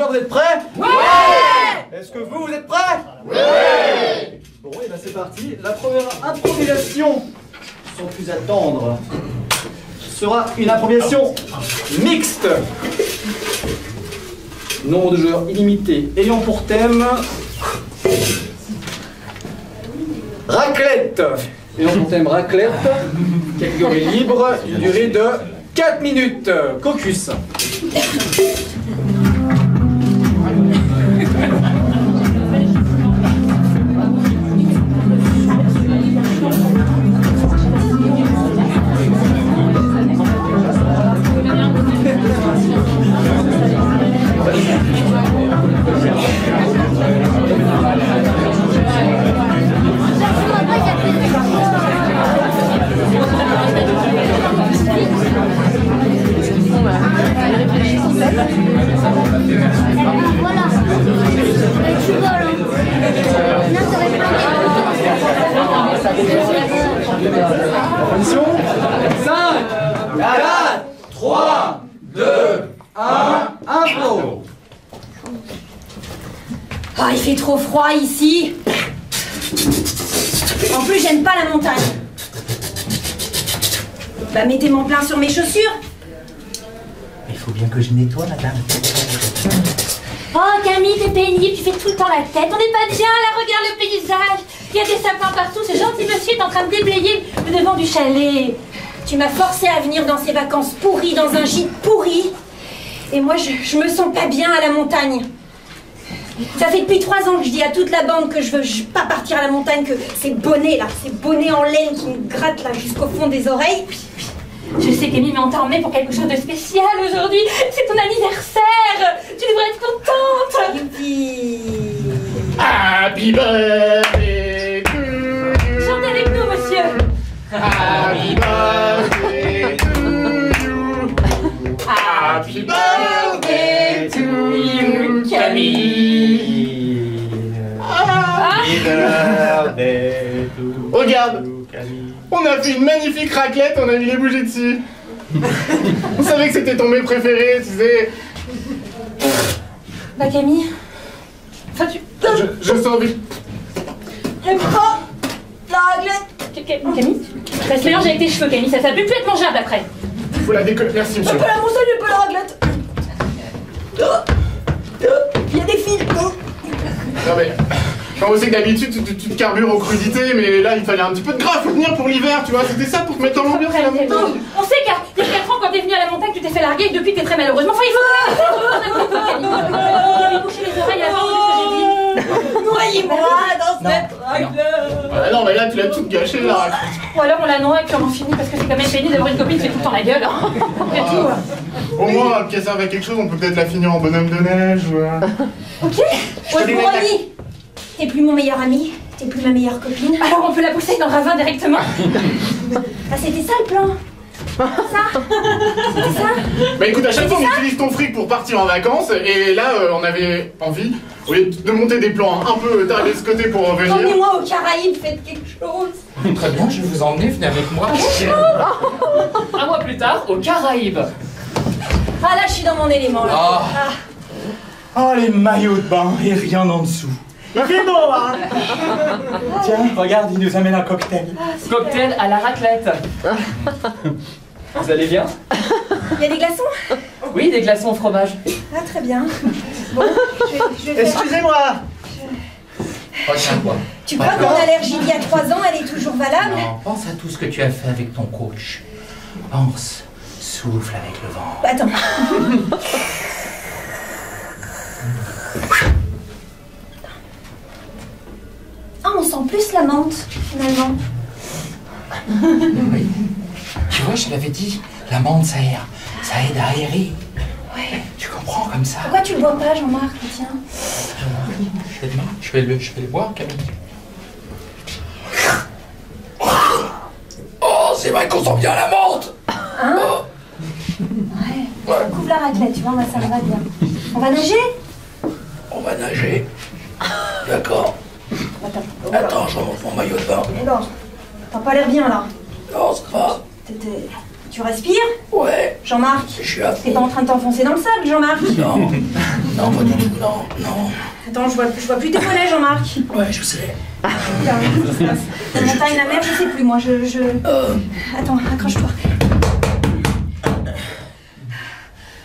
vous êtes prêts? Ouais! Est-ce que vous êtes prêts? Ouais! Bon, et ben c'est parti. La première improvisation, sans plus attendre, sera une improvisation mixte. Nombre de joueurs illimité, ayant pour thème raclette. Ayant pour thème raclette, catégorie libre, une durée de 4 minutes. Caucus. Attention. 5, 4, 3, 2, 1, impro. Oh, il fait trop froid ici. En plus, j'aime pas la montagne. Bah, mettez mon plein sur mes chaussures. Il faut bien que je nettoie, madame. Oh Camille, t'es pénible, tu fais tout le temps la tête. On n'est pas bien, là, regarde le paysage. Il y a des sapins partout, ce gentil monsieur est en train de déblayer le devant du chalet. Tu m'as forcé à venir dans ces vacances pourries, dans un gîte pourri. Et moi, je me sens pas bien à la montagne. Ça fait depuis 3 ans que je dis à toute la bande que je veux pas partir à la montagne, que ces bonnets là, ces bonnets en laine qui me grattent là jusqu'au fond des oreilles. Je sais Camille, mais on t'a emmené pour quelque chose de spécial aujourd'hui. C'est ton anniversaire. Tu devrais être contente. Youpi. Happy birthday to you. Chantez avec nous, monsieur. Happy birthday to you. Happy birthday to you, Camille. Happy birthday to you. Regarde, on a fait une magnifique raclette, on a mis les bougies dessus. On savait que c'était ton mets préféré, tu sais. Bah Camille. Enfin tu. Je sens vite. J'aime pas la raclette. Camille, ça se mélange avec tes cheveux, Camille, ça peut plus être mangeable après. Faut la décoller. Merci, monsieur. J'aime pas la montagne, j'aime pas la raclette. Il y a des fils. Non mais, on sait que d'habitude tu te carbures aux crudités, mais là il fallait un petit peu de gras, faut venir pour l'hiver, tu vois, c'était ça pour te mettre dans l'ambiance à la montagne. On sait qu'il y a 4 ans quand t'es venu à la montagne, tu t'es fait larguer et depuis t'es très malheureusement. Enfin, il faut il avait bouché les oreilles avant, c'est ce que j'ai dit. Noyez-moi dans cette raclette. Ah non mais là tu l'as tout gâché la raclette. Ou alors on la noie et puis on en finit parce que c'est quand même pénible d'avoir une copine qui fait tout le temps la gueule. Après tout. Au moins, qu'elle serve à quelque chose, on peut peut-être la finir en bonhomme de neige ou... Ok. Ouais, mon ami. T'es plus mon meilleur ami, t'es plus ma meilleure copine. Alors on peut la pousser dans le ravin directement. Ah, c'était ça le plan. Ça. C'était ça. Bah écoute, à chaque fois on utilise ton fric pour partir en vacances, et là on avait envie, au lieu de monter des plans un peu tarabescotés pour revenir... Emmenez-moi aux Caraïbes, faites quelque chose. Très bien, je vais vous emmener, venez avec moi. Un mois plus tard, aux Caraïbes. Ah là, je suis dans mon élément là. Ah. Ah. Oh, les maillots de bain et rien en dessous. Il fait beau, hein. Tiens, regarde, il nous amène un cocktail. Cocktail à la raclette. Vous allez bien? Il y a des glaçons? Oui, des glaçons au fromage. Ah, très bien. Bon, je vais faire... Excusez-moi. Retiens-toi. Tu crois que mon allergie d'il y a 3 ans, elle est toujours valable? Non, pense à tout ce que tu as fait avec ton coach. Pense, souffle avec le vent. Attends. Ah, on sent plus la menthe, finalement. Oui. Tu vois, je l'avais dit, la menthe, ça aide à aérer. Ouais. Tu comprends comme ça? Pourquoi tu le bois pas, Jean-Marc, le tien? Je vais le boire, Camille. Oh, c'est vrai qu'on sent bien la menthe. Hein? Ouais. Ça couvre la raclette, tu vois, moi, ça me va bien. On va nager? On va nager. D'accord. Attends, je remonte mon maillot de bain. non. T'as pas l'air bien, là. Non, ça va. Tu Tu respires? Ouais. Jean-Marc, Je suis à t'es pas en train de t'enfoncer dans le sable, Jean-Marc? Non. Non, pas du tout, non. Attends, je vois plus tes mollets, Jean-Marc. Ouais, je sais. La montagne, la mer, je sais plus, moi, Attends, accroche-toi.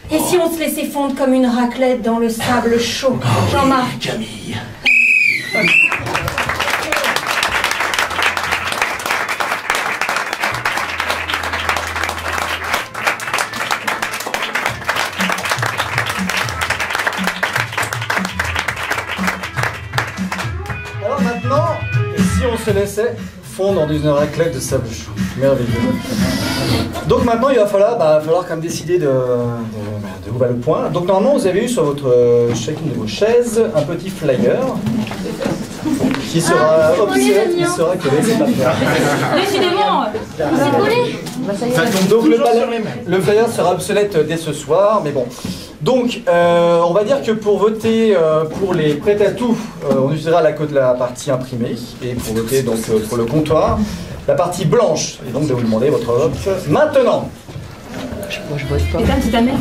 Et si on se laissait fondre comme une raclette dans le sable chaud, Jean-Marc? Camille. Alors maintenant, et si on se laissait fondre dans une raclette de sable chaud? Merveilleux. Donc maintenant, il va falloir quand même décider de où va le point. Donc normalement, vous avez eu sur chacune de vos chaises un petit flyer qui sera obsolète, qui sera collé. C'est pas grave. Décidément, c'est collé. Donc le flyer sera obsolète dès ce soir, mais bon. Donc, on va dire que pour voter pour les prêts-à-tout, on utilisera la partie imprimée, et pour voter donc pour le comptoir, la partie blanche. Et donc, je vais vous demander votre vote maintenant. Moi, je vote pas. Et c'est ta mère.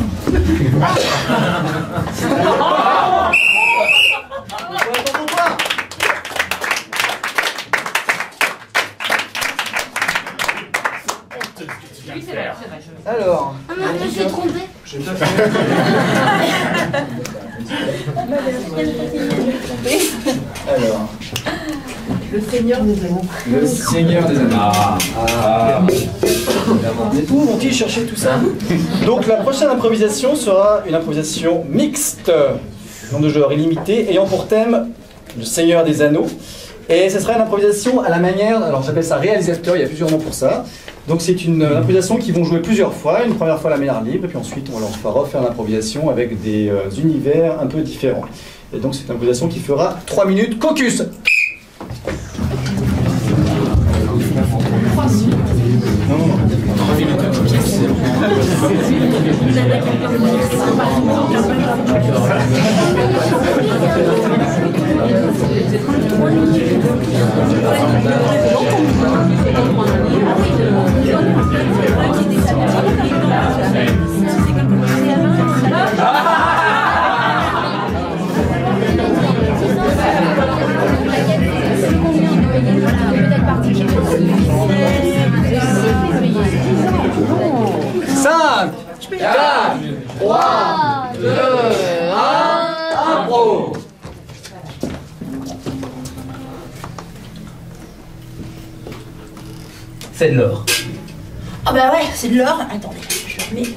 Oui, c'est vrai. Alors, Ah non, je me suis trompée. alors. Le Seigneur des Anneaux. Le Seigneur des Anneaux. Où vont-ils chercher tout ça? Donc la prochaine improvisation sera une improvisation mixte, nombre de joueurs illimité, ayant pour thème le Seigneur des Anneaux. Et ce sera une improvisation à la manière, alors j'appelle ça réalisateur, il y a plusieurs noms pour ça. Donc c'est une improvisation qu'ils vont jouer plusieurs fois, une première fois à la manière libre, et puis ensuite on leur fera refaire l'improvisation avec des univers un peu différents. Et donc c'est une improvisation qui fera 3 minutes caucus. C'est de l'or. Ah bah ouais, c'est de l'or. Attendez, je remets.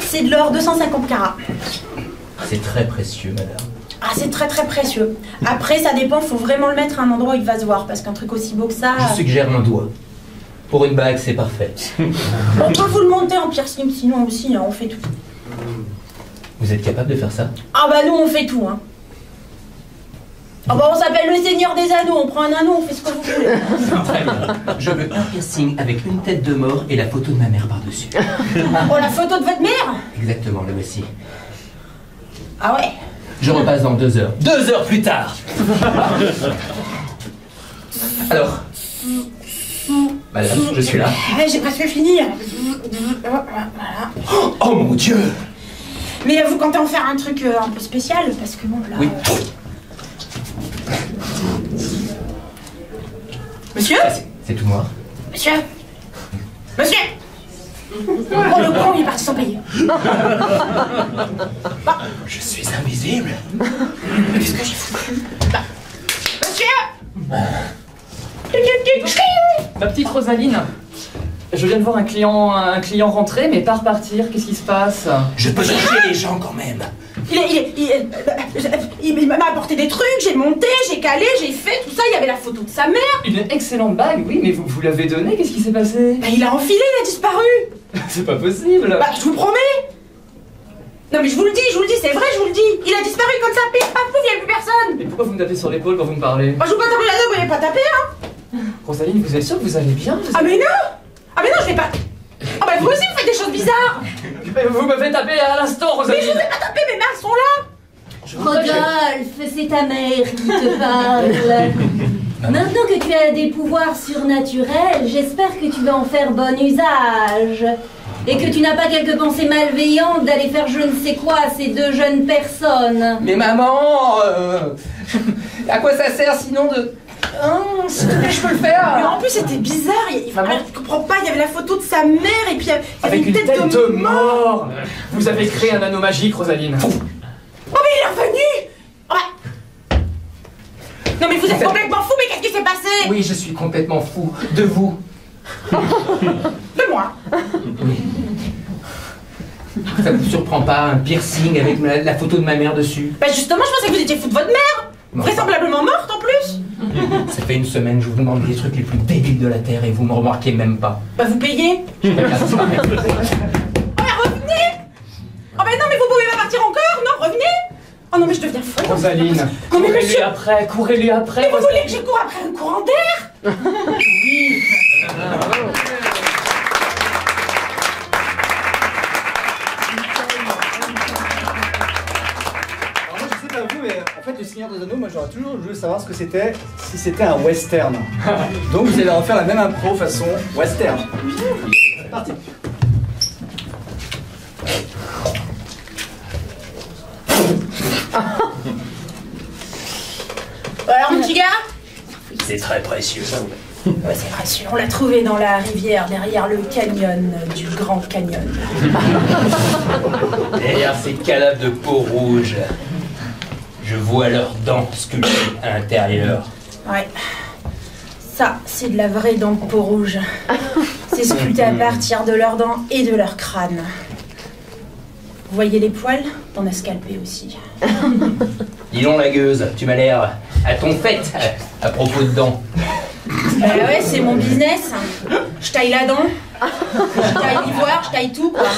C'est de l'or 250 carats. C'est très précieux, madame. Ah, c'est très très précieux. Après, ça dépend, faut vraiment le mettre à un endroit où il va se voir, parce qu'un truc aussi beau que ça... Je suggère un doigt. Pour une bague, c'est parfait. On peut vous le monter en piercing, sinon aussi, hein, on fait tout. Vous êtes capable de faire ça? Ah bah nous, on fait tout, hein. Ah bah on s'appelle le Seigneur des Anneaux, on prend un anneau, on fait ce que vous voulez. Très bien. Je veux un piercing avec une tête de mort et la photo de ma mère par-dessus. Oh, la photo de votre mère? Exactement, le voici. Ah ouais. Je repasse dans 2 heures. 2 heures plus tard. Alors, madame, je suis là. Ouais, j'ai presque fini. Voilà. Oh mon Dieu! Mais vous comptez en faire un truc un peu spécial, parce que bon, là... Oui. Monsieur? C'est tout noir. Monsieur? Monsieur? Oh, le con, il est parti sans payer. Je suis invisible. Qu'est-ce que j'ai foutu? Monsieur? Ma petite Rosaline, je viens de voir un client rentrer, mais pas repartir. Qu'est-ce qui se passe? Je peux chercher les gens quand même. Il m'a apporté des trucs, j'ai monté, j'ai calé, j'ai fait tout ça, il y avait la photo de sa mère. Une excellente bague, oui, mais vous l'avez donnée, qu'est-ce qui s'est passé? Bah, il a enfilé, il a disparu. C'est pas possible. Bah, je vous promets. Non mais je vous le dis, c'est vrai, je vous le dis. Il a disparu comme ça, pif, paf, pouf, il n'y a plus personne. Mais pourquoi vous me tapez sur l'épaule quand vous me parlez? Moi, je vous pas taper la gueule, vous n'avez pas tapé, hein. Rosaline, vous êtes sûre que vous allez bien? Ah mais non. Ah mais non, je vais pas... Ah bah vous aussi, vous faites des choses bizarres. Vous m'avez tapé à l'instant, Rosaline. Mais je vous ai pas tapé, mes mains sont là. Rodolphe, c'est ta mère qui te parle. Maintenant que tu as des pouvoirs surnaturels, j'espère que tu vas en faire bon usage. Et que tu n'as pas quelques pensées malveillantes d'aller faire je ne sais quoi à ces deux jeunes personnes. Mais maman, à quoi ça sert sinon de... s'il te plaît, je peux le Mais faire. en plus, c'était bizarre. Je comprends pas, il y avait la photo de sa mère et puis il y avait Avec une tête de mort. Vous avez créé un anneau magique, Rosaline. Oh, mais il est revenu. Oh, bah. Non, mais vous êtes complètement fou, mais qu'est-ce qui s'est passé? Oui, je suis complètement fou de vous. De moi. Ça vous surprend pas, un piercing avec la photo de ma mère dessus? Bah justement, je pensais que vous étiez fou de votre mère. Vraisemblablement morte en plus. Ça fait une semaine, je vous demande les trucs les plus débiles de la Terre et vous me remarquez même pas. Bah vous payez. Je regarde disparaître. Oh, bah revenez. Oh, bah non, mais vous pouvez pas partir encore. Non, revenez. Oh non, mais je deviens folle. Rosaline, Non, mais courez-lui monsieur. après, courez-lui après. Mais vous voulez Rosaline. que je cours après un courant d'air? Oui. Alors moi je sais pas vous, mais en fait le Seigneur des Anneaux, moi j'aurais toujours voulu savoir ce que c'était, si c'était un western. Donc vous allez refaire la même impro façon western. C'est parti. Alors, mon petit gars? C'est très précieux. Ouais, c'est précieux. On l'a trouvé dans la rivière, derrière le canyon du Grand Canyon. Derrière ces cadavres de peau rouge, je vois leurs dents sculptées à l'intérieur. Ouais. Ça, c'est de la vraie dent de peau rouge. C'est sculpté à partir de leurs dents et de leur crâne. Vous voyez les poils? T'en as scalpé aussi. Dis donc la gueuse, tu m'as l'air à ton fait à propos de dents. Ouais, c'est mon business. Je taille la dent, je taille l'ivoire, je taille tout, quoi.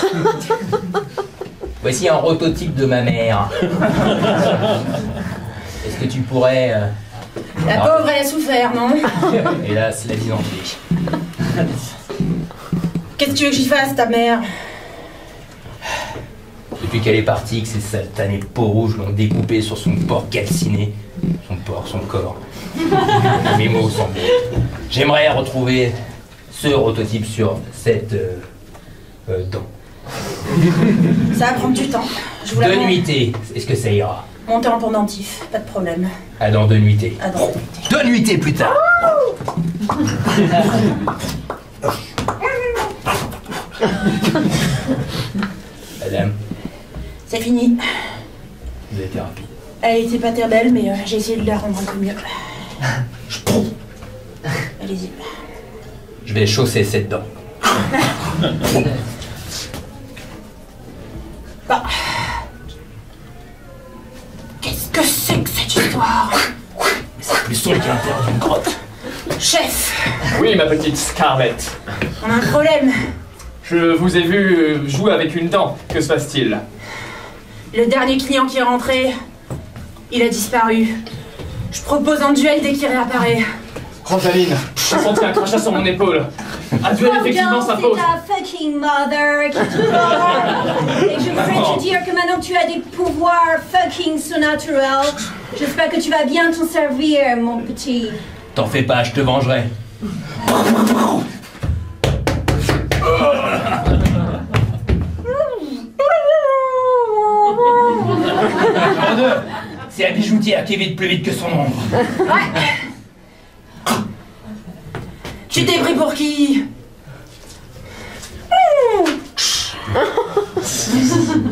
Voici un prototype de ma mère. Est-ce que tu pourrais... La pauvre, elle a souffert, non? Hélas, la l'identité. Qu'est-ce que tu veux que j'y fasse, ta mère? Depuis qu'elle est partie, que ces satanées peaux rouges l'ont découpée sur son corps calciné. Son corps. Mes mots sont beaux. J'aimerais retrouver ce prototype sur cette dent. Ça va prendre du temps. Je vous Deux l'avance. nuitées, est-ce que ça ira? Montez en pendentif, pas de problème. Ah, dans 2 nuitées. Ah, dans 2 nuitées plus tard. Madame, C'est fini. vous avez été rapide. Elle était pas très belle, mais j'ai essayé de la rendre un peu mieux. Allez-y. Je vais chausser cette dent. Bah. Qu'est-ce que c'est que cette histoire? C'est plus sombre qu'à l'intérieur d'une grotte. Chef, Oui, ma petite Scarlett. on a un problème. Je vous ai vu jouer avec une dent. Que se passe-t-il? Le dernier client qui est rentré, il a disparu. Je propose un duel dès qu'il réapparaît. Rosaline, j'ai senti un crachat sur mon épaule. Un duel effectivement s'impose. C'est ta fucking mother qui te parle. Et je voudrais te dire que maintenant tu as des pouvoirs fucking surnaturels. J'espère que tu vas bien t'en servir, mon petit. T'en fais pas, je te vengerai. C'est la bijoutière qui est vite plus vite que son ombre. Tu t'es pris pour qui?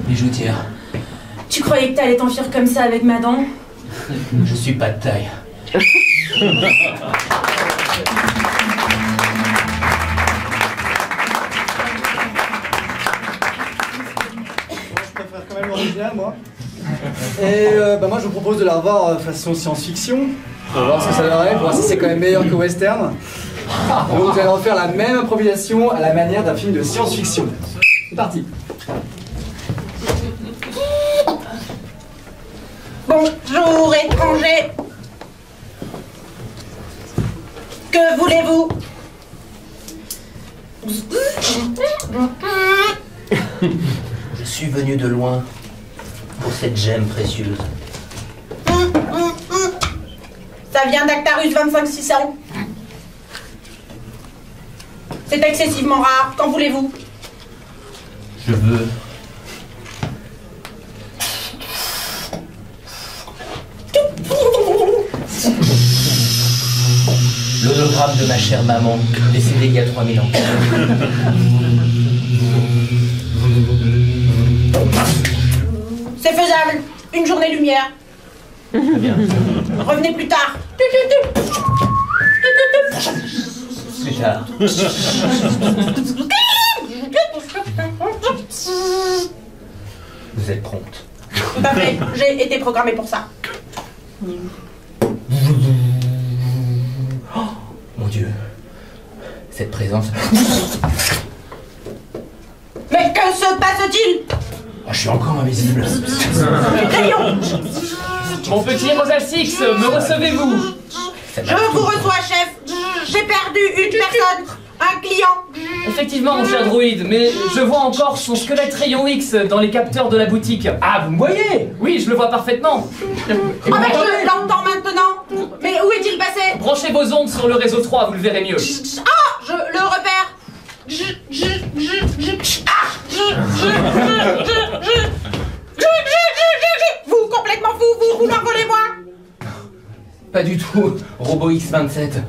Bijoutière, Tu croyais que t'allais t'enfuir comme ça avec ma dent? je suis pas de taille. Je préfère quand même l'original, moi. Et moi je vous propose de la revoir façon science-fiction. Pour voir ce que ça donnerait, pour voir si c'est quand même meilleur que western. Donc vous allez refaire la même improvisation à la manière d'un film de science-fiction. C'est parti. Bonjour, étranger. Que voulez-vous? Je suis venu de loin pour cette gemme précieuse. Ça vient d'Actarus 25600. C'est excessivement rare. Qu'en voulez-vous? Je veux... l'hologramme de ma chère maman, décédée il y a 3000 ans. C'est faisable. Une journée lumière. Très bien. Revenez plus tard. Plus tard. Vous êtes prompte. Tout à fait. J'ai été programmée pour ça. Oh, mon Dieu. Cette présence... Mais que se passe-t-il? Oh, je suis encore invisible. Rayon! Mon petit Rosalsix, me recevez-vous? Je vous reçois, chef. J'ai perdu une personne, un client. Effectivement, mon cher druide, mais je vois encore son squelette rayon X dans les capteurs de la boutique. Ah, vous me voyez? Oui, je le vois parfaitement. Ah mais je l'entends maintenant. Mais où est-il passé? Branchez vos ondes sur le réseau 3, vous le verrez mieux. Ah, je le repère. Vous, complètement fou, vous m'envolez moi. Pas du tout, Robot X27.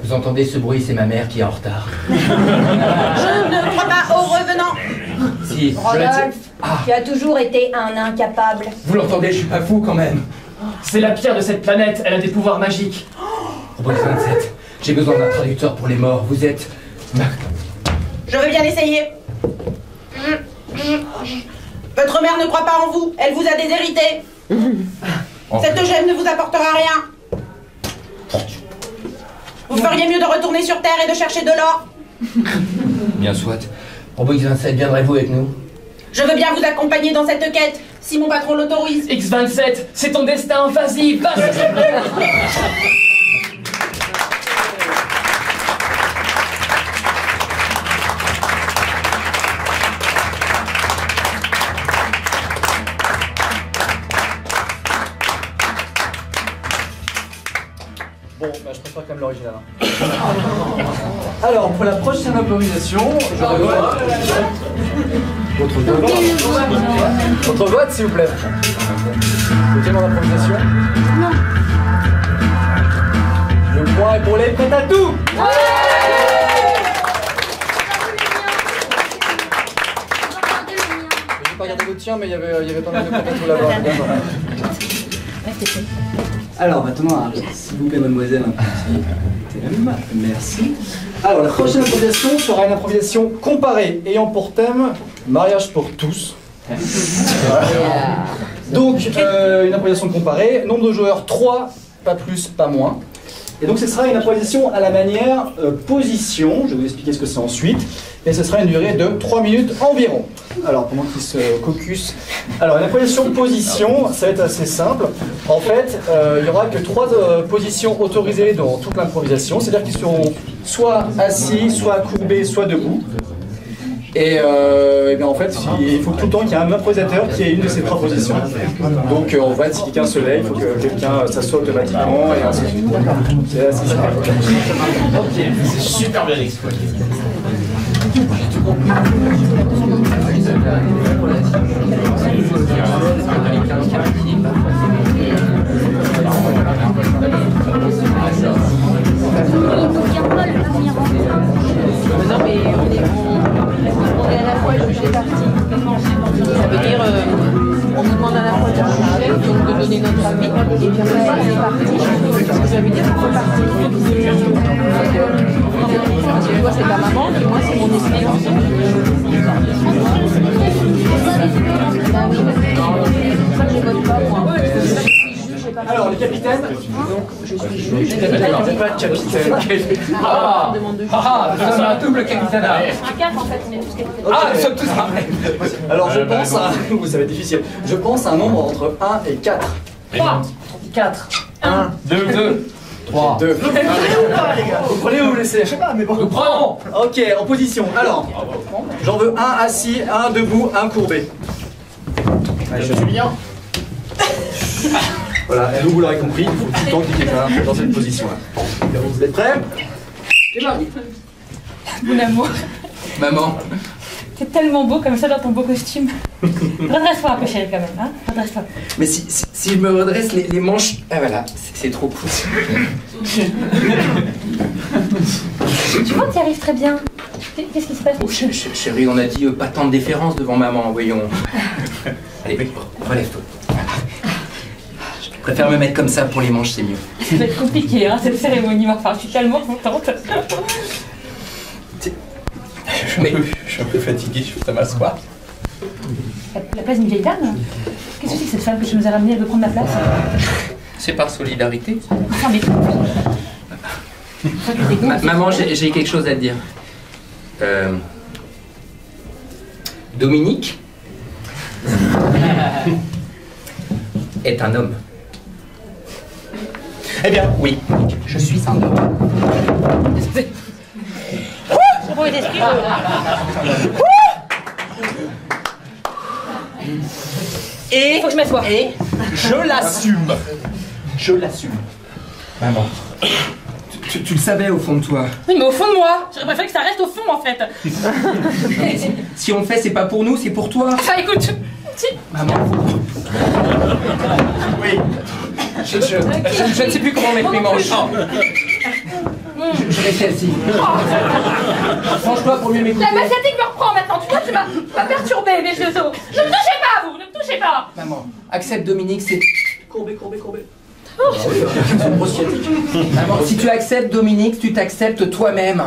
Vous entendez ce bruit, c'est ma mère qui est en retard. Je ne crois pas aux revenants. Si, je la tiens. Rodolphe, Ah, tu as toujours été un incapable. vous l'entendez, je suis pas fou quand même. C'est la pierre de cette planète, elle a des pouvoirs magiques. Robot X27, j'ai besoin d'un traducteur pour les morts. Vous êtes... Je veux bien essayer. Votre mère ne croit pas en vous, elle vous a déshérité. Cette gemme ne vous apportera rien. Vous feriez mieux de retourner sur Terre et de chercher de l'or. Bien soit. Robot X27, viendrez-vous avec nous? Je veux bien vous accompagner dans cette quête, si mon patron l'autorise. X27, c'est ton destin, vas-y, vas-y. Bon, bah, je préfère quand même l'original. Alors, pour la prochaine improvisation, je revois votre vote. Votre vote, s'il vous plaît. Votez mon improvisation. Non. Le point est pour les prêts à tout. J'ai pas regardé le tien, mais il y avait pas mal de prêts à tout là-bas. Alors maintenant, s'il vous plaît, mademoiselle, un petit thème. Merci. Alors la prochaine improvisation sera une improvisation comparée, ayant pour thème mariage pour tous. Voilà. Donc une improvisation comparée, nombre de joueurs 3, pas plus, pas moins. Et donc ce sera une improvisation à la manière position, je vais vous expliquer ce que c'est ensuite, et ce sera une durée de 3 minutes environ. Alors pendant qu'ils se caucus, alors une improvisation position, ça va être assez simple. En fait, il n'y aura que 3 positions autorisées dans toute l'improvisation, c'est-à-dire qu'ils seront soit assis, soit courbés, soit debout. Et bien en fait, il faut tout le temps qu'il y ait un improvisateur qui ait une de ces 3 positions. Donc en fait, si quelqu'un se lève, il faut que quelqu'un s'assoie automatiquement et ainsi de suite. C'est assez simple. Ok, c'est super bien exploité. Non mais on est à la fois jugé parti. Ça veut dire on nous demande à la fois de juger, donc de donner notre avis, et puis après on est parti. Qu'est-ce que ça veut dire qu'on fait partie? Parce que toi c'est ta maman, et moi c'est mon expérience. Bah oui, c'est pour ça que je vote pas moi. Alors, les capitaines, donc je suis juge. D'accord, c'est pas le capitaine. Ah, nous sommes un double capitana. Un 4 en fait, on est tous capitaines. Ah, nous sommes tous armés. Alors, je pense à. Ça va être difficile. Je pense à un nombre entre 1 et 4. 3, 4, 1, 2, 3. 2. Vous prenez ou vous laissez? Je sais pas, mais bon. Nous prenons. Ok, en position. Alors, j'en veux un assis, un debout, un courbé. Je suis bien. Voilà, et donc vous l'aurez compris, il faut tout le temps qu'il y ait quelqu'un dans cette position-là. Vous êtes prêts? C'est parti. Mon amour, Maman, t'es tellement beau comme ça dans ton beau costume. Redresse-toi un peu, chérie, quand même, hein. Redresse-toi. mais si je me redresse les manches... Ah voilà, c'est trop cool. Tu vois, t'y arrives très bien. Qu'est-ce qui se passe? Oh, chérie, on a dit pas tant de déférence devant maman, voyons. Allez, relève-toi. Voilà. Je préfère me mettre comme ça pour les manches, c'est mieux. Ça va être compliqué, hein, cette cérémonie, mais enfin, je suis tellement contente. Je suis un peu fatigué, je peux m'asseoir. La place d'une vieille dame? Qu'est-ce que c'est que cette femme que tu nous as ramenée? Elle veut prendre ma place? C'est par solidarité. Enfin, mais... Maman, j'ai quelque chose à te dire. Dominique est un homme. Eh bien, Oui, je suis un homme. et Faut que je m'assoie. je l'assume. Je l'assume. Maman, tu le savais au fond de toi. Oui, mais au fond de moi, j'aurais préféré que ça reste au fond, en fait. Si on le fait, c'est pas pour nous, c'est pour toi. Enfin, écoute, si... Maman. Oui. Je ne sais plus comment mettre mes manches. Je reste celle-ci. Franche-toi pour mieux m'écouter. La massiatique me reprend maintenant, tu vois, tu m'as perturbé, mes vieux os. Ne me touchez pas, vous, ne me touchez pas. Maman, accepte Dominique, c'est... Courbez. C'est une grosse sciatique. Maman, si tu acceptes Dominique, tu t'acceptes toi-même.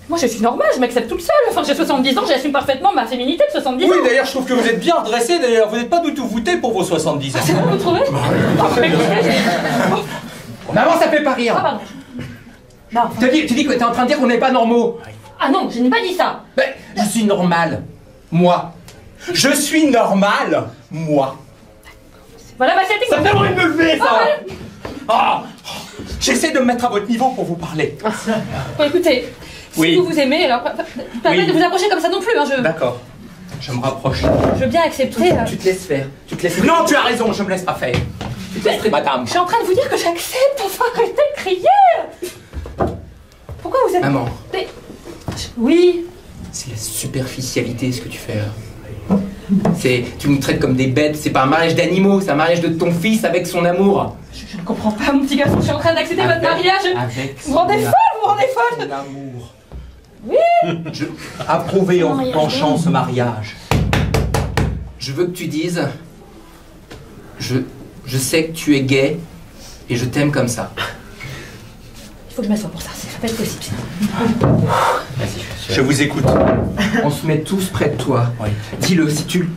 Moi, je suis normale, je m'accepte toute seule. Enfin, j'ai 70 ans, j'assume parfaitement ma féminité de 70 ans. Oui, d'ailleurs, je trouve que vous êtes bien redressé. D'ailleurs, vous n'êtes pas du tout voûté pour vos 70 ans. C'est bon, vous trouvez? Maman, ça fait pas rire. Ah, pardon. Non, enfin... Tu dis que t'es en train de dire qu'on n'est pas normaux. Ah non, je n'ai pas dit ça. Ben, je suis normal. Moi. Je suis normal, moi. Voilà, massiatique. Ça me donne envie de me lever, ça. Ah, ouais. Ah, j'essaie de me mettre à votre niveau pour vous parler. Bon, écoutez, si Oui. vous aimez, alors pas Oui. de vous approcher comme ça non plus, hein, D'accord. Je me rapproche. je veux bien accepter. Tu te laisses faire. Tu te laisses... Non, tu as raison, je me laisse pas faire. Tu te laisses faire, madame. Je suis en train de vous dire que j'accepte, enfin, arrêtez de crier. Pourquoi vous êtes... Maman, Mais... Oui. c'est la superficialité ce que tu fais là. Tu nous traites comme des bêtes, c'est pas un mariage d'animaux, c'est un mariage de ton fils avec son amour. Je ne comprends pas, mon petit garçon, je suis en train d'accepter votre mariage. Avec Vous vous rendez folle, vous vous rendez folle. son amour. Oui. Je approuvais en penchant ce mariage. Je veux que tu dises, je sais que tu es gay et je t'aime comme ça. Il faut que je m'assoie pour ça, ça va pas être possible. Je vous écoute. On se met tous près de toi. Oui. Dis-le, si tu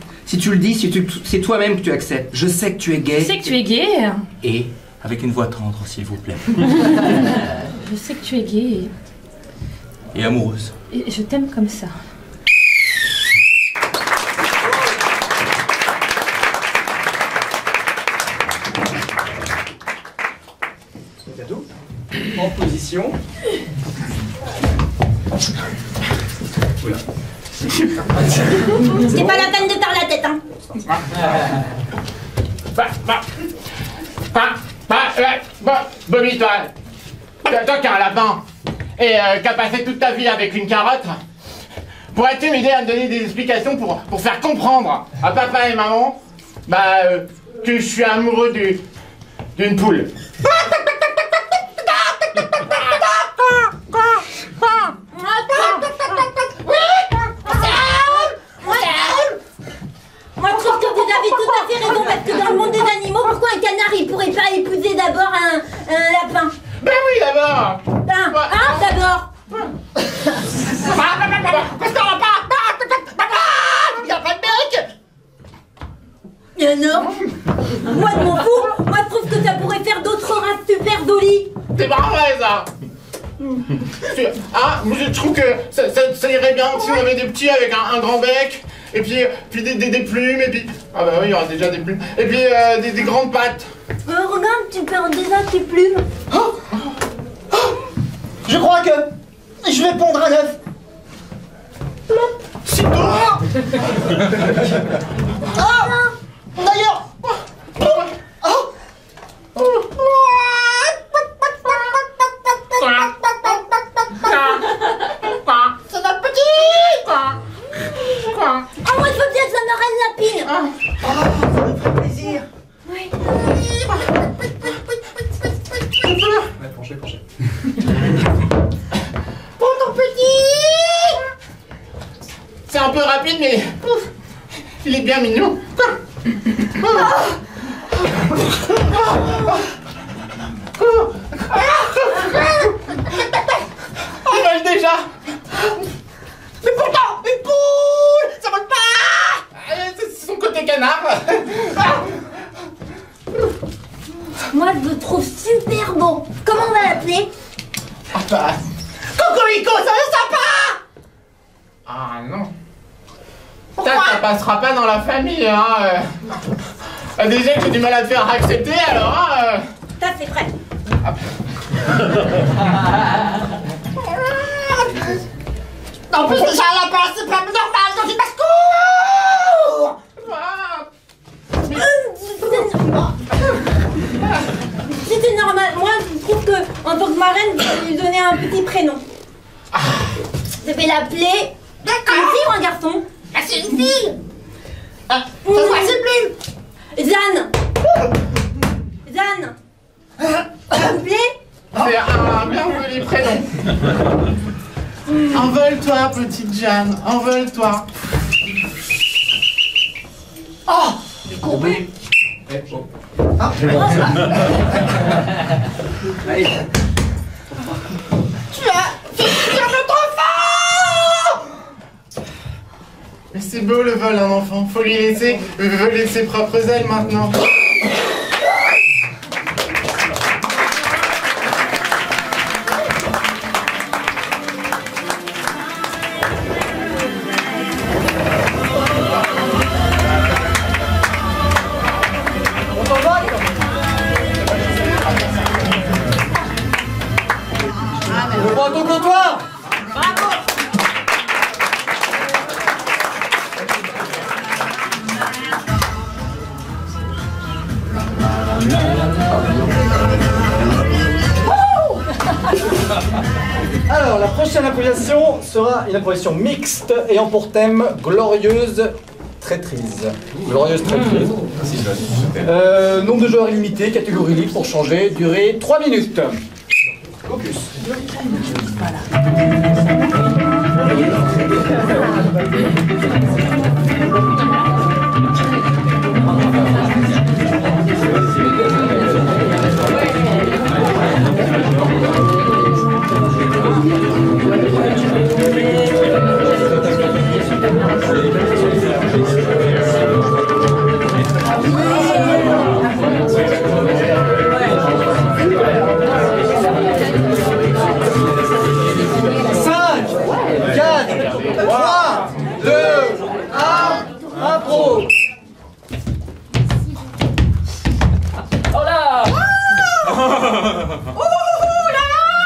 le dis, c'est toi-même que tu acceptes. Je sais que tu es gay. Je sais que tu es gay. Et Avec une voix tendre, s'il vous plaît. Je sais que tu es gay Et amoureuse. et je t'aime comme ça. Cadeau. En position. Oula. C'est pas la peine de perdre la tête, hein. Bobby, toi qui as un lapin et qui a passé toute ta vie avec une carotte, pourrais-tu m'aider à me donner des explications pour faire comprendre à papa et maman que je suis amoureux d'une poule? Moi, je trouve que vous avez tout à fait raison, parce que dans le monde des animaux, pourquoi un canard, il pourrait pas épouser d'abord un lapin? Ben oui, d'abord! D'abord. Parce qu'on va pas... Il y a pas de bec! Non. Moi, je m'en fous. Moi, je trouve que ça pourrait faire d'autres races super jolies. C'est pas vrai, ça! Moi je trouve que ça irait bien si on avait des petits avec un grand bec, et puis des plumes, et puis... Ah bah oui, il y aura déjà des plumes. Et puis des grandes pattes. Regarde, tu perds déjà tes plumes. Je crois que je vais pondre un œuf. C'est toi! D'ailleurs, bien mignon. On vole déjà. Mais pourtant, une poule, ça vole pas. C'est son côté canard. Moi, je le trouve super beau. Comment on va l'appeler? Ah bah... Cocorico, ça veut sympa. Ah non. Ça passera pas dans la famille, hein. Déjà que j'ai du mal à te faire accepter, alors, hein. Ça, c'est vrai. En plus, déjà, la place, c'est pas normal dans une basse-cour. C'était normal. Moi, je trouve que, en tant que marraine, vous allez lui donner un petit prénom. Je vais l'appeler... D'accord. Une fille ou un garçon? Ah, c'est une fille. Ça se voit, c'est plus. Zan. Zan. S'il vous plaît? C'est un bien joli prénom. Envole-toi, petite Jeanne, envole-toi. Oh, j'ai courbé. Allez. Tu as trop fort. Mais c'est beau le vol d'un enfant, faut lui laisser voler ses propres ailes maintenant. Le droit au comptoir. Alors, la prochaine improvisation sera une improvisation mixte ayant pour thème glorieuse traîtrise. Glorieuse traîtrise. Nombre de joueurs illimité, catégorie libre pour changer, durée 3 minutes. Focus.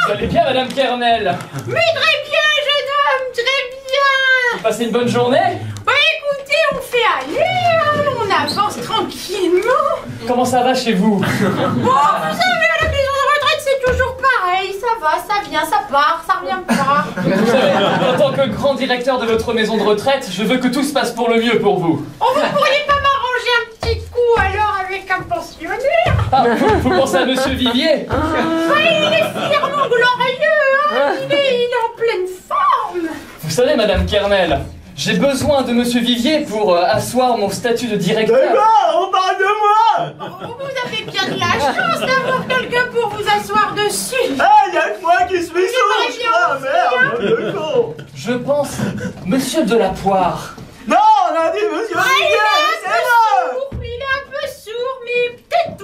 Vous allez bien, Madame Kernel? Mais très bien, jeune homme, très bien. Vous passez une bonne journée? Bah écoutez, on fait aller, hein, on avance tranquillement. Comment ça va chez vous? Bon, vous savez, à la maison de retraite, c'est toujours pareil. Ça va, ça vient, ça part, ça revient pas. Vous savez, en tant que grand directeur de votre maison de retraite, je veux que tout se passe pour le mieux pour vous. Oh, vous pourriez pas m'arranger un petit coup alors avec un pensionnaire? Ah, vous pensez à Monsieur Vivier? Ouais, il est fièrement glorieux, hein. Il est en pleine forme. Vous savez, Madame Kernel, j'ai besoin de Monsieur Vivier pour asseoir mon statut de directeur. On parle de moi. Vous avez bien de la chance d'avoir quelqu'un pour vous asseoir dessus. Ah, y'a que moi qui suis sourd. Ah, merde, le con. Je pense, Monsieur Delapoire. Non, on a dit Monsieur Vivier, c'est moi. Il est un peu sourd, mais peut-être,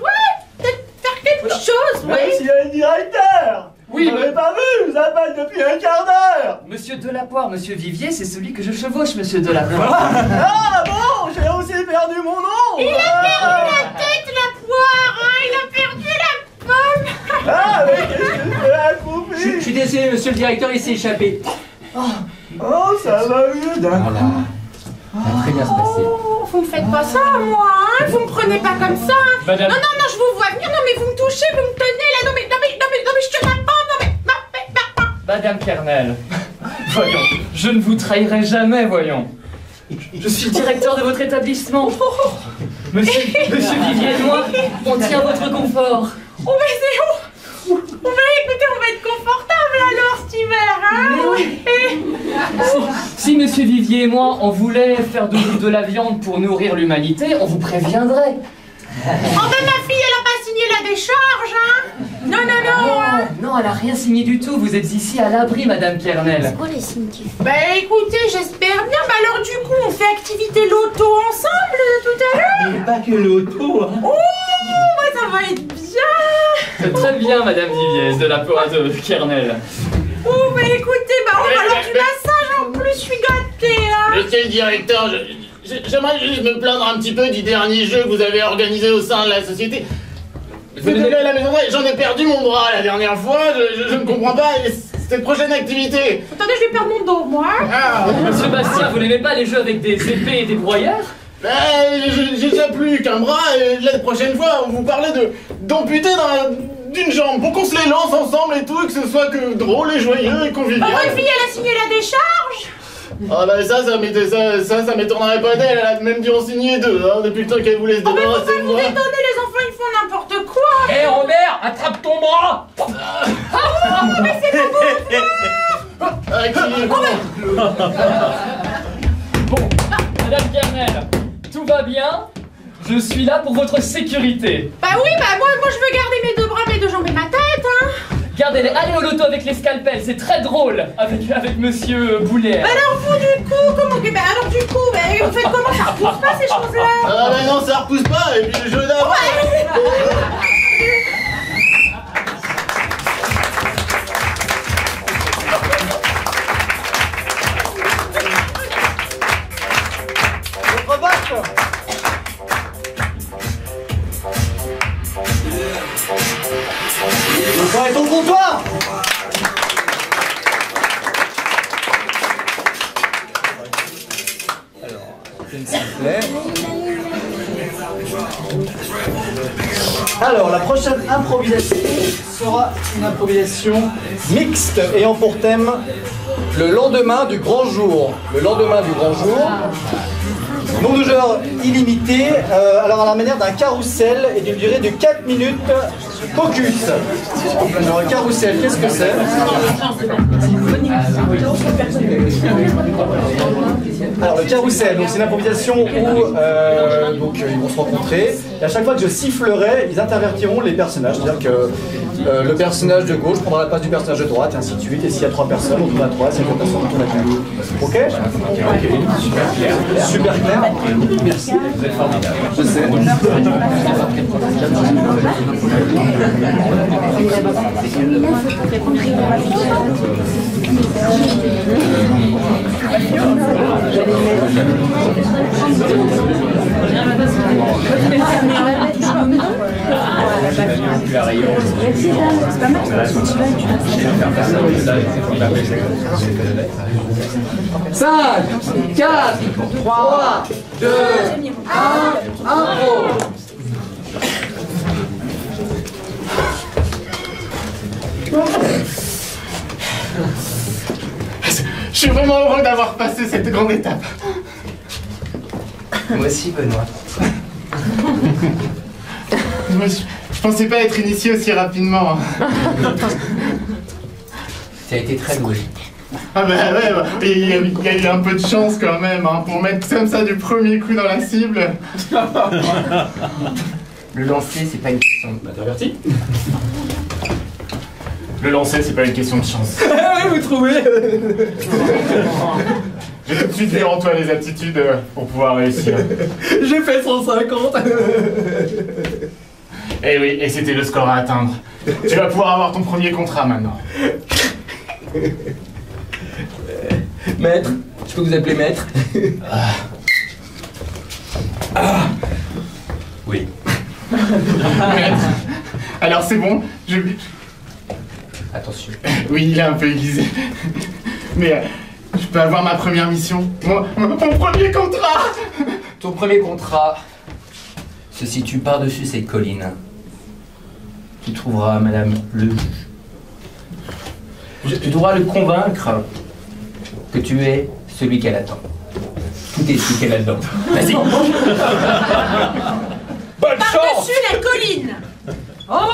peut-être faire quelque chose, Même s'il y a le directeur. Oui, vous m'avez pas vu, je vous appelle depuis un quart d'heure. Monsieur Delapoire, Monsieur Vivier, c'est celui que je chevauche, Monsieur Delapoire. Ah bon, j'ai aussi perdu mon nom. Il a perdu la tête, la poire, hein. Il a perdu la pomme. Ah, mais qu'est-ce que je fais accroupi? Je suis désolé, monsieur le directeur, il s'est échappé. Oh, ça va mieux d'un coup. Ça va très bien se passer. Oh, vous me faites pas ça, moi, hein. Vous me prenez pas comme ça. Hein. Madame... Non, je vous vois venir. Non, mais vous me touchez, vous me tenez là. Non, mais je te la pomme. Non. Madame Kernel, voyons, je ne vous trahirai jamais, voyons. Je suis le directeur de votre établissement. Monsieur Vivier et moi, on tient votre confort. Oh, mais c'est où? Écoutez, on va être confortable alors, petit verre, hein? Mais oui. Si monsieur Vivier et moi, on voulait faire de vous de la viande pour nourrir l'humanité, on vous préviendrait. Oh ben ma fille, elle a pas signé la décharge, hein? Non, non, non! Non, elle a rien signé du tout. Vous êtes ici à l'abri, Madame Kernel. C'est quoi les signes qu'il fait? Ben écoutez, j'espère bien. Bah alors du coup, on fait activité loto ensemble tout à l'heure? Mais pas que l'auto, hein. Oh, bah ça va être bien! C'est très bien, Madame Vivier, de la part de Kernel. Oh, bah écoutez, bah on va alors du massage en plus, je suis gâtée, hein! Monsieur le directeur, j'aimerais juste me plaindre un petit peu du dernier jeu que vous avez organisé au sein de la société. Vous êtes à la maison, j'en ai perdu mon bras la dernière fois, je ne comprends pas cette prochaine activité. Attendez, je vais perdre mon dos, moi. Ah. Monsieur Bastien, vous n'aimez pas les jeux avec des épées et des broyeurs? J'ai déjà plus qu'un bras et la prochaine fois, on vous parlait d'amputer d'une jambe pour qu'on se les lance ensemble et tout, et que ce soit que drôle et joyeux et convivial. Votre fille, elle a signé la décharge? Ah bah ça m'étonnerait pas d'elle, elle a même dû en signer 2, hein, depuis le temps qu'elle voulait se Oh mais faut débarrasser pas de vous moi. étonner, les enfants ils font n'importe quoi! Hé Robert, attrape ton bras! Oh mais c'est pas bon! Ah, qui est con. Bon, Madame Kernel, tout va bien? Je suis là pour votre sécurité. Bah oui, bah moi je veux garder mes 2 bras, mes 2 jambes et ma tête, hein! Gardez-les, allez au loto avec les scalpels, c'est très drôle avec monsieur Boulet. Bah alors vous du coup, comment... Bah alors du coup, bah, vous faites comment? Ça repousse pas ces choses-là? Ah bah non, ça repousse pas, et puis le jeu d'avant. Votre bac. Le point est au comptoir. Alors, la prochaine improvisation sera une improvisation mixte ayant pour thème le lendemain du grand jour. Le lendemain du grand jour. Nom de genre illimité, alors à la manière d'un carrousel et d'une durée de 4 minutes focus. Alors un carrousel, qu'est-ce que c'est? Alors le carrousel, donc c'est une improvisation où ils vont se rencontrer et à chaque fois que je sifflerai, ils intervertiront les personnages. C'est-à-dire que le personnage de gauche prendra la place du personnage de droite et ainsi de suite. Et s'il y a 3 personnes, on tourne à 3, s'il y a 4 personnes, on tourne à 4. Ok? Super clair. Super clair. Merci. Vous êtes formidable. Je sais. Cinq, 4, 3, 2, 1, impro. Je suis vraiment heureux d'avoir passé cette grande étape. Moi aussi, Benoît. Moi, je pensais pas être initié aussi rapidement. Tu as été très doué. Ah bah ouais, bah, il y a eu un peu de chance quand même, hein, pour mettre comme ça du premier coup dans la cible. Le lancer, c'est pas une question. T'avertis ? Le lancer, c'est pas une question de chance. Ah oui, vous trouvez? J'ai tout de suite vu en toi les aptitudes pour pouvoir réussir. J'ai fait 150. Eh oui, et c'était le score à atteindre. Tu vas pouvoir avoir ton premier contrat maintenant. Maître, je peux vous appeler maître? Oui. Maître. Alors c'est bon, Attention. Oui, il est un peu aiguisé. Mais je peux avoir ma première mission. Mon premier contrat. Ton premier contrat se situe par-dessus cette colline. Tu trouveras madame le juge. Tu devras le convaincre que tu es celui qu'elle attend. Tout est expliqué là-dedans. Vas-y. Bonne chance. Par-dessus la colline. Oh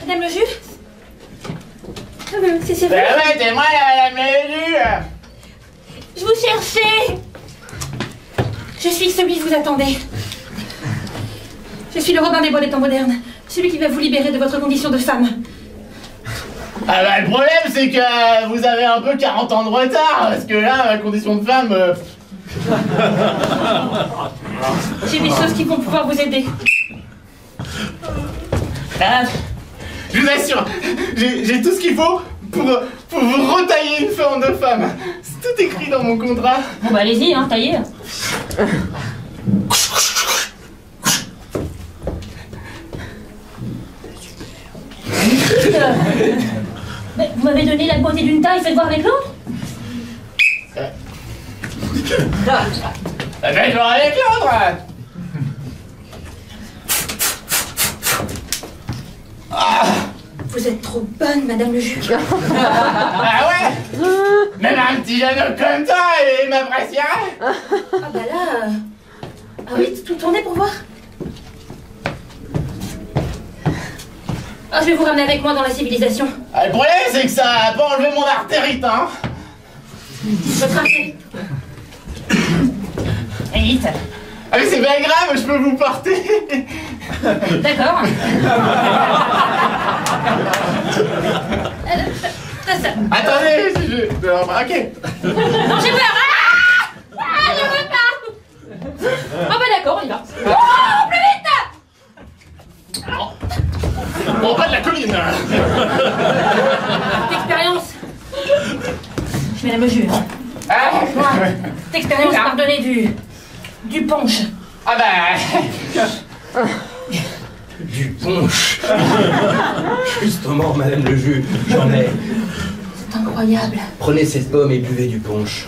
Madame le juge? C'est vrai? C'est moi, madame le juge. Je vous cherchais. Je suis celui que vous attendez. Je suis le Robin des Bois des temps modernes. Celui qui va vous libérer de votre condition de femme. Ah bah le problème c'est que vous avez un peu 40 ans de retard, parce que là, ma condition de femme... J'ai des choses qui vont pouvoir vous aider. Ah, je vous assure, j'ai tout ce qu'il faut pour vous retailler une forme de femme. C'est tout écrit dans mon contrat. Bon bah allez-y, hein, taillez. Mais vous m'avez donné la beauté d'une taille, faites voir avec l'autre. Faites voir avec l'autre. Vous êtes trop bonne, madame le juge. Ah ouais. Même un petit jeune comme toi, il m'apprécierait. Ah bah là... Ah oui, tout tourné pour voir. Ah, je vais vous ramener avec moi dans la civilisation. Ah, le problème c'est que ça a pas enlevé mon artérite, hein. Votre artérite. Vite. Ah mais c'est bien grave, je peux vous porter. D'accord. Attendez, ok. Non, j'ai peur. Ah, je veux pas. Ah bah d'accord, on y va. Oh, plus vite. Bon, pas de la colline. D'expérience. Je vais la mesure. Moi, d'expérience, pardonnez du punch. Ah bah... Du punch. Justement, madame le juge, j'en ai. C'est incroyable. Prenez cette pomme et buvez du punch.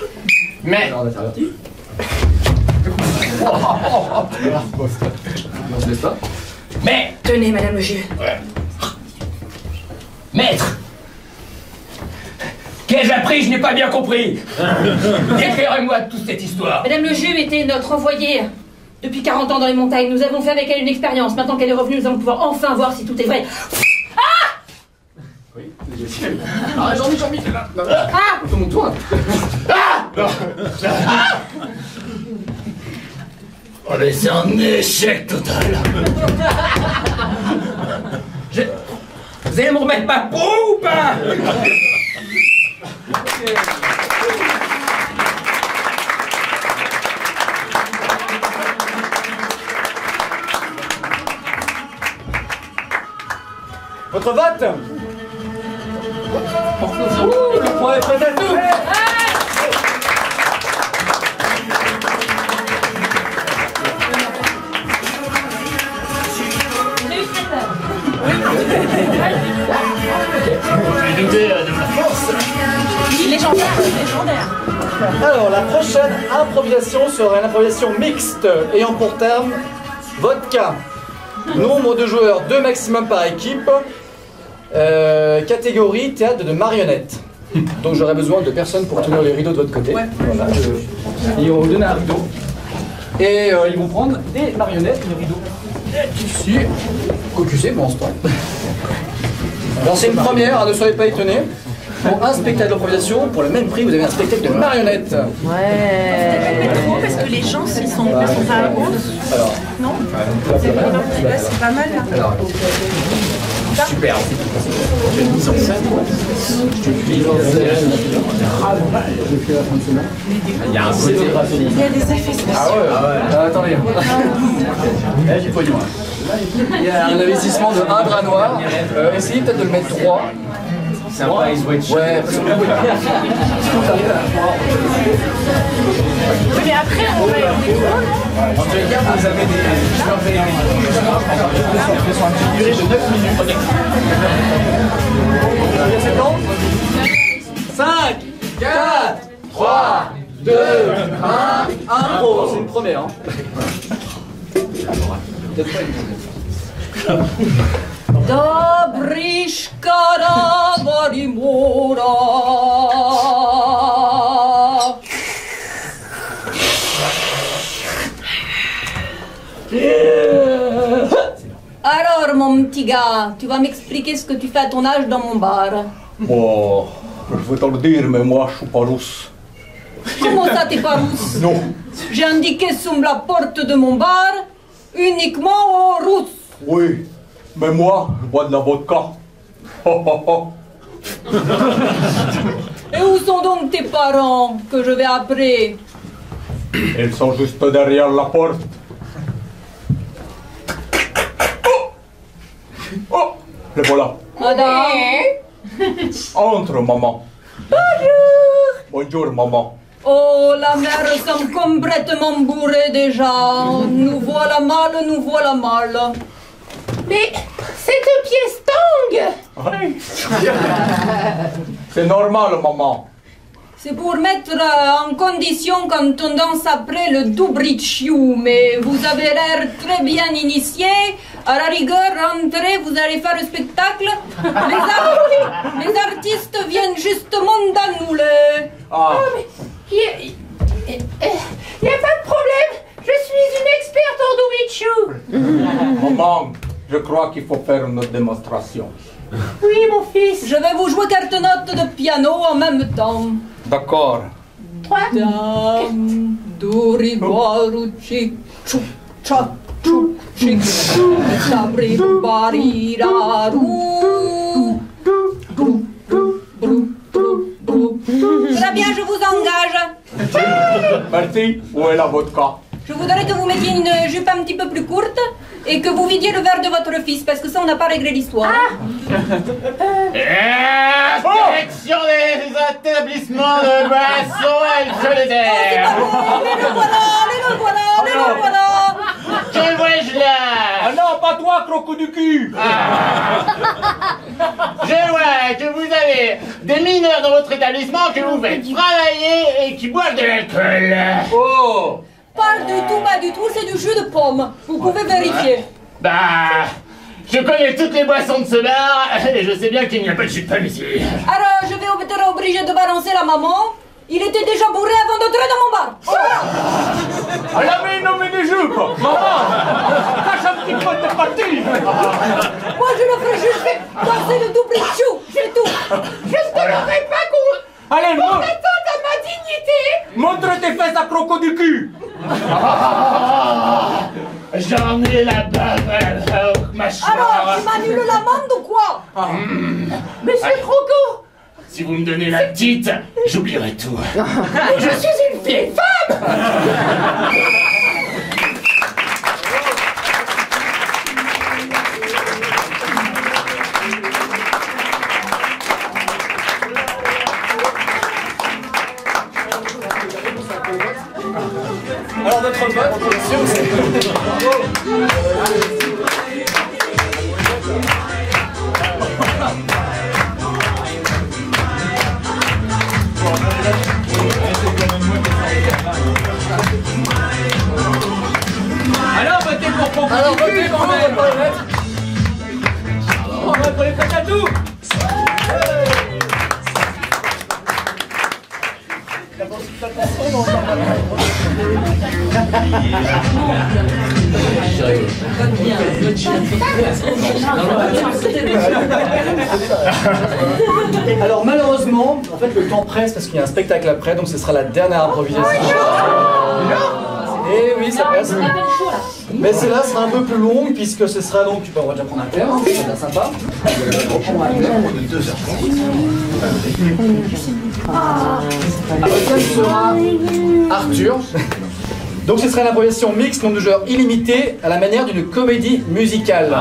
Mais... Alors, on a perverti. Mais... Tenez, madame le juge. Maître! Qu'ai-je appris? Je n'ai pas bien compris. Éclairez-moi toute cette histoire. Madame le juge était notre envoyée depuis 40 ans dans les montagnes. Nous avons fait avec elle une expérience. Maintenant qu'elle est revenue, nous allons pouvoir enfin voir si tout est vrai. Ah! Oui, ah, Jean-Mi, t'es là. Ah! Monte-toi. Ah! Oh, mais c'est un échec total. Vous allez me remettre ma peau ou pas? Votre vote. Le point est prêt à tout. Légendaire. Alors, la prochaine improvisation sera une improvisation mixte ayant pour terme vodka. Nombre de joueurs, 2 maximum par équipe. Catégorie théâtre de marionnettes. Donc j'aurai besoin de personnes pour tenir les rideaux de votre côté. Voilà, ils vont vous donner un rideau. Et ils vont prendre des marionnettes, le rideau est ici. Cocusé, bon, c'est pas. Alors c'est une première, ne soyez pas étonnés. Pour un spectacle d'improvisation, pour le même prix, vous avez un spectacle de marionnettes. Ouais. Trop parce que les gens, s'ils sont pas à gauche, Alors, non? C'est pas mal là. alors, super. Mise en scène. Il y a un scénographie. Il y a des effets spéciaux. Ah ouais. Attendez. J'ai pas du moins. Il y a un investissement de 1 drap noir. Essayez peut-être de le mettre 3. C'est un price watch. Ouais, parce que Mais après, on va y aller. en tous les cas, vous avez des. Je vais en faire une sur un petit durée de 9 minutes. C'est bon 5, 4, 3, 2, 1, impro. C'est une première. Hein. Peut-être pas une première. Dobrishkara varimura. Alors, mon petit gars, tu vas m'expliquer ce que tu fais à ton âge dans mon bar. Oh, je vais te le dire, mais moi, je suis pas russe. Comment ça, t'es pas russe? Non. J'ai indiqué sous la porte de mon bar, uniquement en russe. Oui, mais moi, je bois de la vodka. Oh, oh, oh. Et où sont donc tes parents que je vais appeler? Ils sont juste derrière la porte. Oh, oh, les voilà. Madame? Entre, maman. Bonjour. Bonjour, maman. Oh, la mère semble complètement bourrée déjà. Nous voilà mal. Mais cette pièce tangue! Oui. C'est normal, maman. C'est pour mettre en condition quand on danse après le doubrichiou, mais vous avez l'air très bien initié. À la rigueur, rentrez, vous allez faire le spectacle. Les artistes viennent justement d'annuler. Ah. Il n'y a pas de problème, je suis une experte en doubrichou. Maman, je crois qu'il faut faire une démonstration. Oui, mon fils. Je vais vous jouer quelques notes de piano en même temps. D'accord. 3. Dam, do, ri, ba, ru, chi, chou, cha, chou, chi, sabri, bari, ra, rou. Brou, brou, brou, brou, brou. Très bien, je vous engage. Merci. Où est la vodka? Je voudrais que vous mettiez une jupe un petit peu plus courte et que vous vidiez le verre de votre fils, parce que ça, on n'a pas réglé l'histoire. Direction des établissements de boissons et de désert. Les le voilà. Que vois-je là? Ah non, pas toi, croco du cul. Je vois que vous avez des mineurs dans votre établissement que vous faites travailler et qui boivent de l'alcool. Oh. Pas du tout, c'est du jus de pomme. Vous pouvez vérifier. Bah, je connais toutes les boissons de ce bar et je sais bien qu'il n'y a pas de jus de pomme ici. Alors, je vais être obligé de balancer la maman. Il était déjà bourré avant d'entrer dans mon bar. Elle avait une nommée des jupes. Maman, cache un petit peu de partie. Moi, je le ferai juste danser le doubrichou, c'est tout. Je ne te l'aurais pas Allez, pour atteinte à ma dignité. montre tes fesses à croco du cul. J'en ai la bave à la mâchoire. Alors, tu m'annules l'amende ou quoi? Monsieur Croco, Si vous me donnez la petite, j'oublierai tout. mais je suis une vieille femme. Alors notre vote, bien sûr, c'est... Alors, votez pour croco Alors du cul votez quand pour même. votre lettre. On va pour les fêtes à tout. Alors malheureusement, en fait le temps presse parce qu'il y a un spectacle après, donc ce sera la dernière improvisation. Et oui, ça passe. Mais celle-là sera un peu plus longue puisque ce sera donc, on va déjà prendre un verre, ça va être sympa. Votre thème sera Arthur. Donc ce sera une improvisation mixte, nombre de joueurs illimité, à la manière d'une comédie musicale.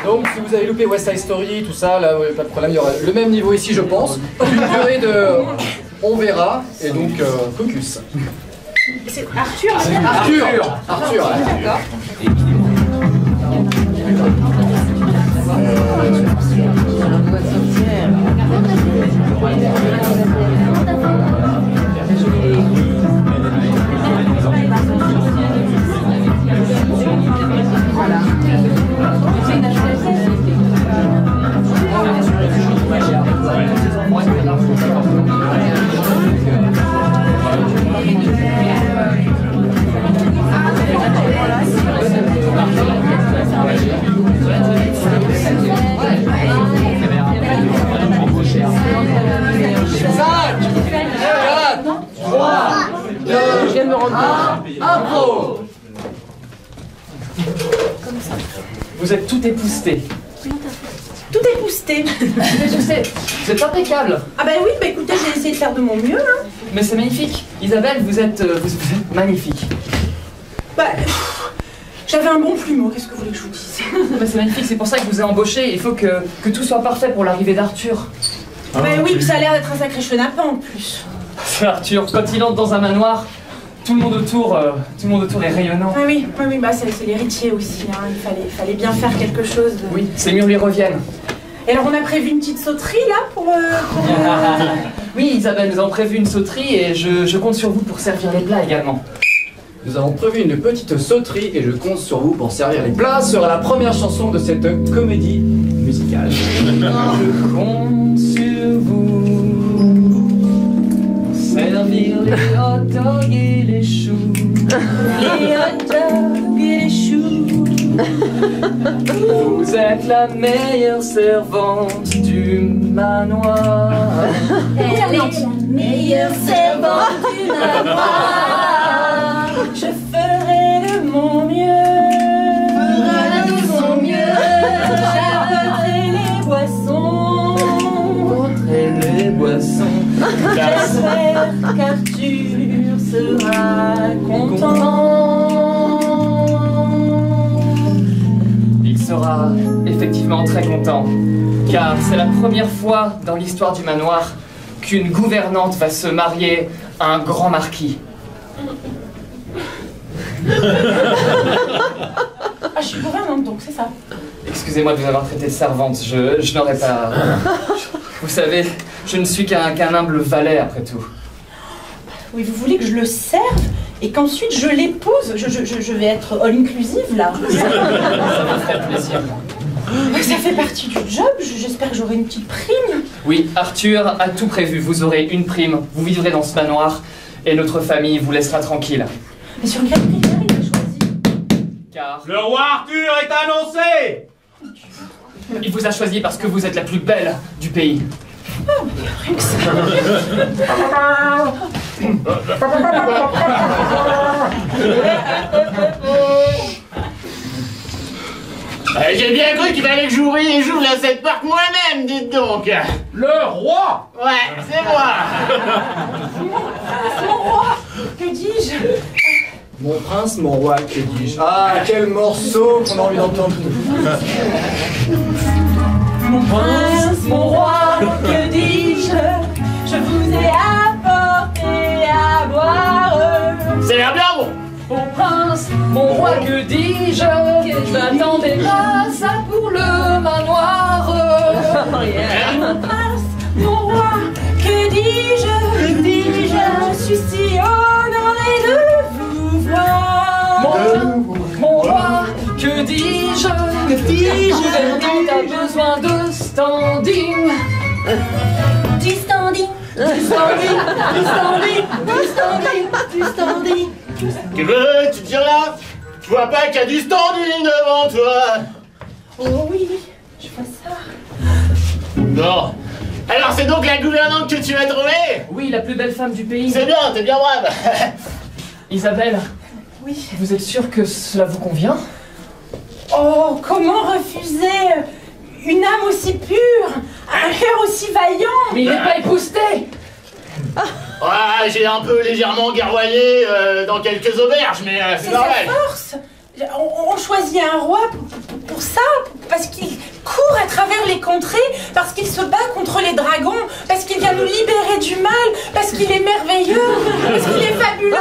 Donc si vous avez loupé West Side Story, tout ça, là, pas de problème, il y aura le même niveau ici je pense. Une durée de... On verra, et donc focus. C'est Arthur. Arthur. D'accord. Voilà. Impro. Vous êtes tout épousté. Tout épousté. Vous êtes impeccable. Ah bah oui, bah écoutez, j'ai essayé de faire de mon mieux, hein. Mais c'est magnifique. Isabelle, vous êtes magnifique. Bah, j'avais un bon plumeau, qu'est-ce que vous voulez que je vous dise? Mais c'est magnifique, c'est pour ça que je vous ai embauché. Il faut que tout soit parfait pour l'arrivée d'Arthur. Bah oui, puis ça a l'air d'être un sacré chenapan en plus. C'est Arthur, quand il entre dans un manoir, tout le monde autour est rayonnant. Ah oui, bah c'est l'héritier aussi, hein. Il fallait bien faire quelque chose. Oui, ces murs lui reviennent. Et alors on a prévu une petite sauterie là pour Oui, Isabelle, nous avons prévu une sauterie et je compte sur vous pour servir les plats également. Nous avons prévu une petite sauterie et je compte sur vous pour servir les plats. Sera la première chanson de cette comédie musicale. Je compte sur vous pour servir les hot dogs et les choux. les hot dogs et les choux. Vous êtes la meilleure servante du manoir. Elle est la meilleure servante du manoir. Je ferai de mon mieux. J'apporterai les boissons. J'espère qu'Arthur sera content. Il sera effectivement très content, car c'est la première fois dans l'histoire du manoir qu'une gouvernante va se marier à un grand marquis. Ah, je suis gouvernante donc, c'est ça. Excusez-moi de vous avoir traité de servante, je n'aurais pas... Vous savez, je ne suis qu'un humble valet après tout. Oui, vous voulez que je le serve et qu'ensuite je l'épouse? Je vais être all inclusive là. Ça me ferait plaisir. Ça fait partie du job, j'espère que j'aurai une petite prime. Oui, Arthur a tout prévu, vous aurez une prime, vous vivrez dans ce manoir et notre famille vous laissera tranquille. Mais sur quel critère il a choisi? Car Le roi Arthur est annoncé. il vous a choisi parce que vous êtes la plus belle du pays. Rien que ça. J'ai bien cru qu'il fallait que j'ouvre la cette porte moi-même, dites donc. Le roi. Ouais, c'est moi. Mon roi, que dis-je? Mon prince, mon roi, que dis-je? Ah, quel morceau qu'on a envie d'entendre. Mon prince, mon roi, que dis-je? Je vous ai apporté à boire. C'est l'air bien bon. Mon prince, mon roi, que dis-je? Je m'attendais pas à ça pour le manoir. Mon prince, mon roi, que dis-je? Je suis si honorée de vous voir. Mon roi, que dis-je? La gouvernante a besoin de standing. Du standing, du standing, du standing, du standing, du standing. Que veux-tu dire là? Tu vois pas qu'il y a du standing devant toi? Oh oui, je vois ça. Non. Alors c'est donc la gouvernante que tu vas trouver? Oui, la plus belle femme du pays. C'est bien, t'es bien brave. Isabelle, Oui. vous êtes sûre que cela vous convient? Oh, comment refuser une âme aussi pure, un cœur aussi vaillant? Mais il n'est pas épousté! Ouais, j'ai un peu légèrement guerroyé dans quelques auberges, mais c'est C'est sa normal. force. On choisit un roi pour ça, parce qu'il court à travers les contrées, parce qu'il se bat contre les dragons, parce qu'il vient nous libérer du mal, parce qu'il est merveilleux, parce qu'il est fabuleux,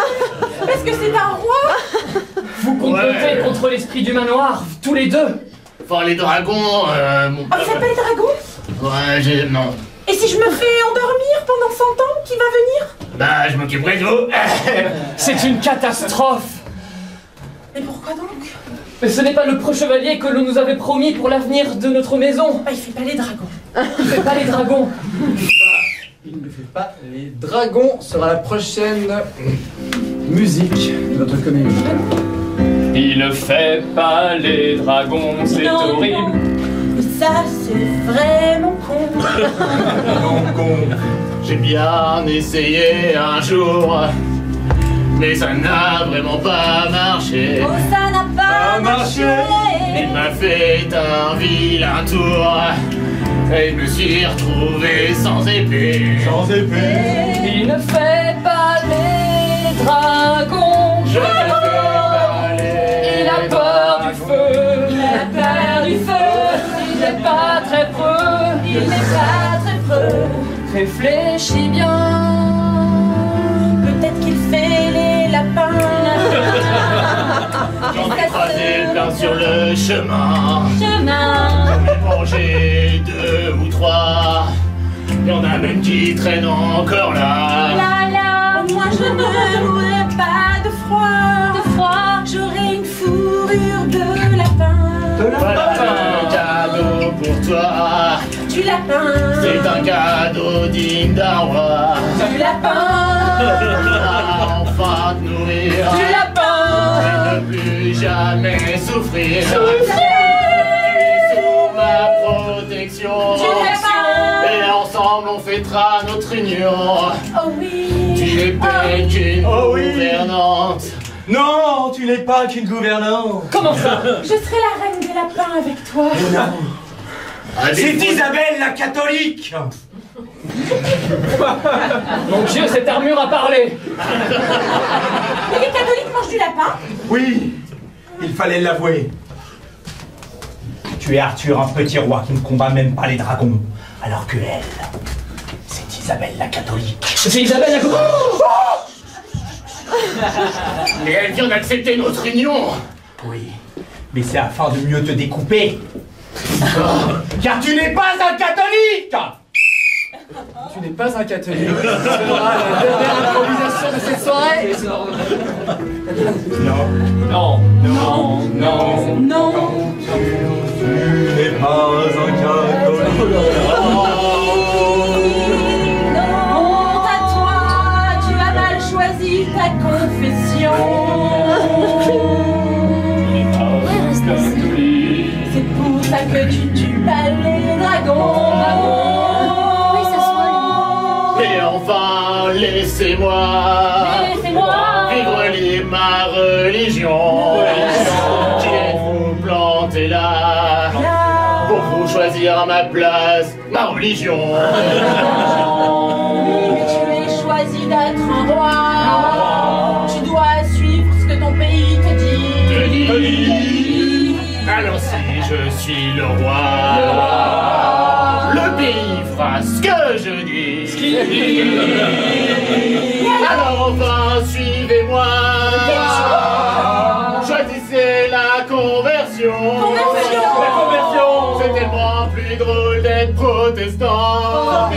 parce que c'est un roi. Vous complotez contre l'esprit du manoir, tous les deux! Enfin, les dragons, mon Ah, vous faites pas les dragons? Ouais, non. Et si je me fais endormir pendant 100 ans, qui va venir? Bah, je m'occuperai de vous. C'est une catastrophe! Mais pourquoi donc? Mais ce n'est pas le preux-chevalier que l'on nous avait promis pour l'avenir de notre maison! Ah, il fait pas les dragons. Il fait pas les dragons! Il ne fait pas les dragons sera la prochaine musique de notre comédie. Il ne fait pas les dragons, c'est Non, horrible! non. Ça, c'est vraiment con. Non, con. J'ai bien essayé un jour. Mais ça n'a vraiment pas marché. Oh, ça n'a pas marché. Il m'a fait un vilain tour. Et je me suis retrouvé sans épée. Sans épée. Il ne fait pas les dragons. Je ne fais pas les Il a peur du feu. Il a peur du feu. Il n'est pas très preux. Il n'est pas très preux. Réfléchis bien. Peut-être qu'il fait les lapins. J'en ai croisé plein sur le chemin. Chemin. J'en ai mangé 2 ou 3. Il y en a même qui traînent encore là. Là, là. Moi, je ne mourrai pas de froid. De froid. J'aurai une fourrure de lapin. Voilà un cadeau pour toi. Du lapin. C'est un cadeau digne d'un roi. Du lapin. On va enfin te nourrir. Du lapin. Et ne plus jamais souffrir. Tu es sous ma protection. Du lapin. Et ensemble on fêtera notre union. Oh oui. Tu n'es pas qu'une Oh oui. gouvernante. Non, tu n'es pas qu'une gouvernante. Comment ça? Je serai la reine des lapins avec toi. C'est Isabelle la catholique. Mon Dieu, cette armure a parlé. Et les catholiques mangent du lapin? Oui, il fallait l'avouer. Tu es Arthur, un petit roi qui ne combat même pas les dragons. Alors que elle, c'est Isabelle la catholique. C'est Isabelle la Mais elle vient d'accepter notre union. Oui, mais c'est afin de mieux te découper. Car tu n'es pas un catholique. Tu n'es pas un catholique. Ce sera la dernière improvisation de cette soirée. Non, Non, non, non. Non. tu n'es pas un catholique. Honte à toi, tu as mal choisi ta confession. C'est pour ça que tu tues pas les dragons. Oui, ça se voit. Et enfin, laissez-moi Laissez-moi. vivre libre ma religion. Qui êtes-vous planté là pour vous choisir à ma place, ma religion? Mais tu es choisi d'être un roi. Tu dois suivre ce que ton pays te dit. Je dis, alors si je suis le roi, le pays fera ce que je dis. Alors enfin, suivez-moi. Choisissez la conversion. La conversion. C'est tellement plus drôle d'être protestant.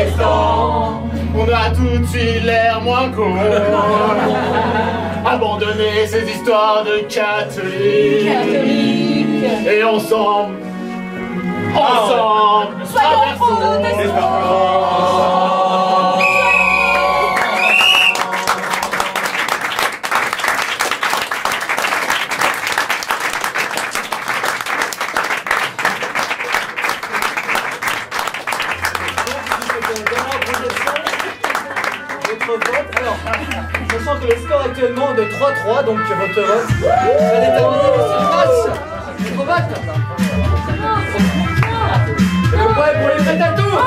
On a tout de suite l'air moins con. Abandonnez ces histoires de catholiques. Et ensemble, Soyons traversons. Alors, sachant que le score actuellement est de 3-3, donc votre vote va déterminer votre face votre vote. Êtes-vous prêts pour les prêts à tout?